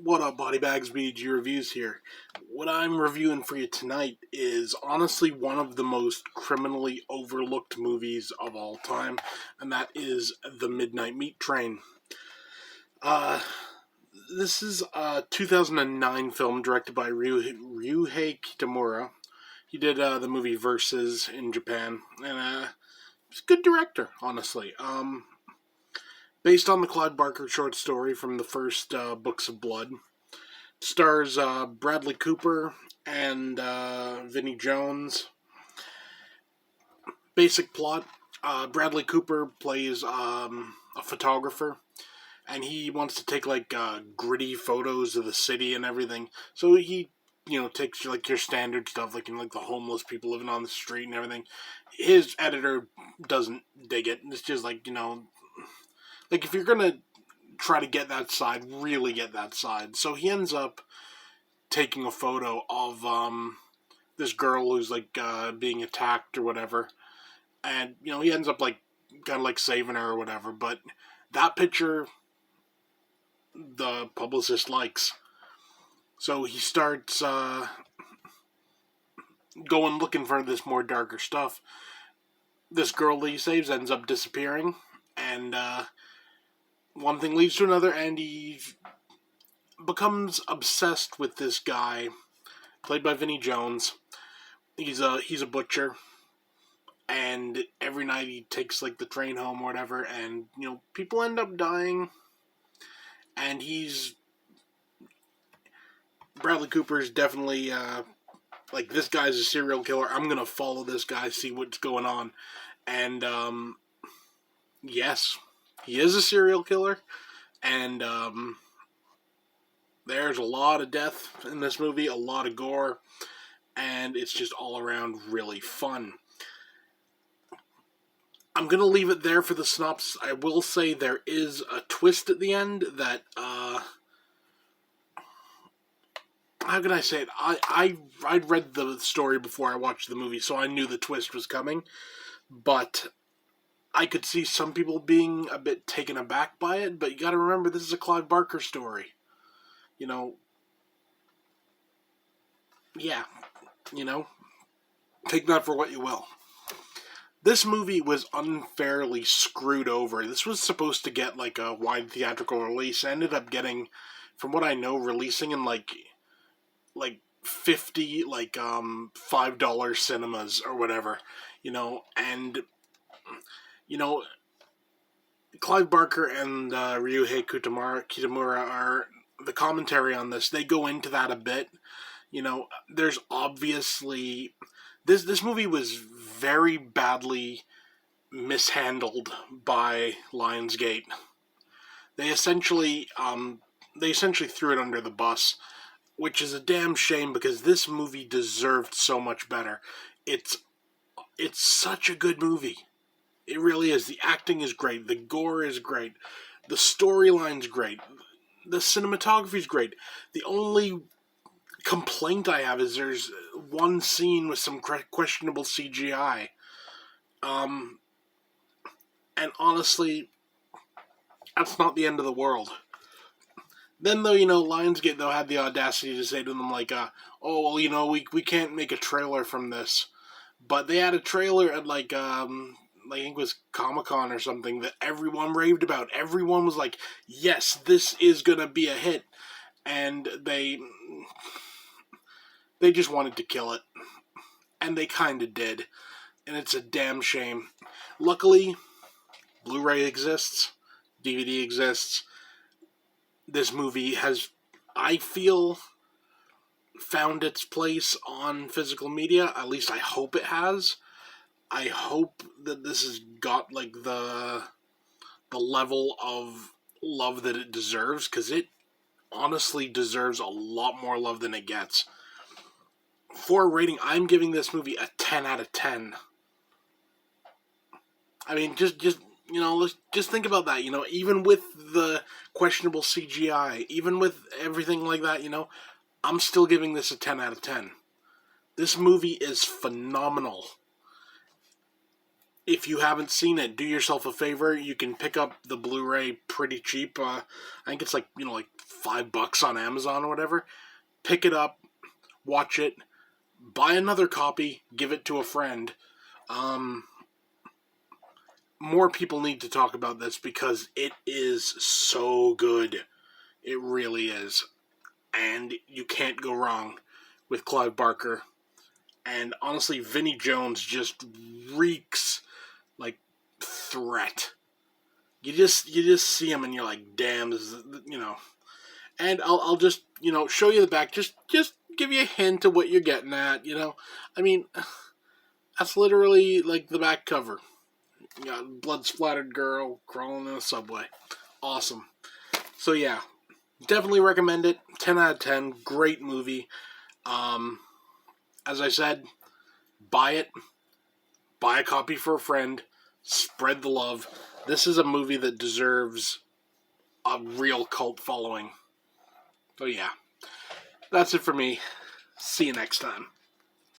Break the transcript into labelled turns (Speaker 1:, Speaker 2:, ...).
Speaker 1: What up, Body Bags BDG Reviews here. What I'm reviewing for you tonight is honestly one of the most criminally overlooked movies of all time, and that is The Midnight Meat Train. Uh, this is a 2009 film directed by Ryuhei Kitamura. He did the movie Versus in Japan, and he's a good director, honestly. Based on the Clive Barker short story from the first Books of Blood. Stars Bradley Cooper and Vinnie Jones. Basic plot: Bradley Cooper plays a photographer, and he wants to take gritty photos of the city and everything. So he, takes like your standard stuff, like the homeless people living on the street and everything. His editor doesn't dig it. It's just like if you're gonna try to get that side, really get that side. So he ends up taking a photo of this girl who's being attacked or whatever, and he ends up saving her or whatever. But that picture, the publicist likes, so he starts going looking for this more darker stuff. This girl that he saves ends up disappearing, and one thing leads to another, and he becomes obsessed with this guy, played by Vinnie Jones. He's a butcher, and every night he takes the train home or whatever, and people end up dying. And Bradley Cooper's definitely this guy's a serial killer. I'm gonna follow this guy, see what's going on, and yes, he is a serial killer, and there's a lot of death in this movie, a lot of gore, and it's just all around really fun. I'm going to leave it there for the synopsis. I will say there is a twist at the end that, how can I say it? I'd read the story before I watched the movie, so I knew the twist was coming, but I could see some people being a bit taken aback by it, but you gotta remember, this is a Clive Barker story. Yeah, take that for what you will. This movie was unfairly screwed over. This was supposed to get a wide theatrical release. Ended up getting, from what I know, releasing in 50 $5 cinemas or whatever. And Clive Barker and Ryuhei Kitamura are the commentary on this. They go into that a bit. There's obviously this movie was very badly mishandled by Lionsgate. They essentially threw it under the bus, which is a damn shame because this movie deserved so much better. It's such a good movie. It really is. The acting is great. The gore is great. The storyline's great. The cinematography's great. The only complaint I have is there's one scene with some questionable CGI. And honestly, that's not the end of the world. Then, though, Lionsgate, though, had the audacity to say to them, we can't make a trailer from this. But they had a trailer at, I think it was Comic-Con or something, that everyone raved about. Everyone was like, yes, this is gonna be a hit. And they just wanted to kill it. And they kinda did. And it's a damn shame. Luckily, Blu-ray exists. DVD exists. This movie has, I feel, found its place on physical media. At least I hope it has. I hope that this has got the level of love that it deserves, because it honestly deserves a lot more love than it gets. For a rating, I'm giving this movie a 10 out of 10. I mean, just let's just think about that. Even with the questionable CGI, even with everything like that, I'm still giving this a 10 out of 10. This movie is phenomenal. if you haven't seen it, do yourself a favor. You can pick up the Blu-ray pretty cheap. I think it's like, like $5 on Amazon or whatever. Pick it up, watch it, buy another copy, give it to a friend. More people need to talk about this because it is so good. It really is. And you can't go wrong with Clive Barker. And honestly, Vinnie Jones just reeks like threat. You just see him and you're like, damn, this is, And I'll just show you the back. Just give you a hint of what you're getting at. I mean, that's literally like the back cover. You got blood splattered girl crawling in a subway. Awesome. So yeah, definitely recommend it. 10 out of 10. Great movie. As I said, buy it. Buy a copy for a friend. Spread the love. This is a movie that deserves a real cult following. So yeah, that's it for me. See you next time.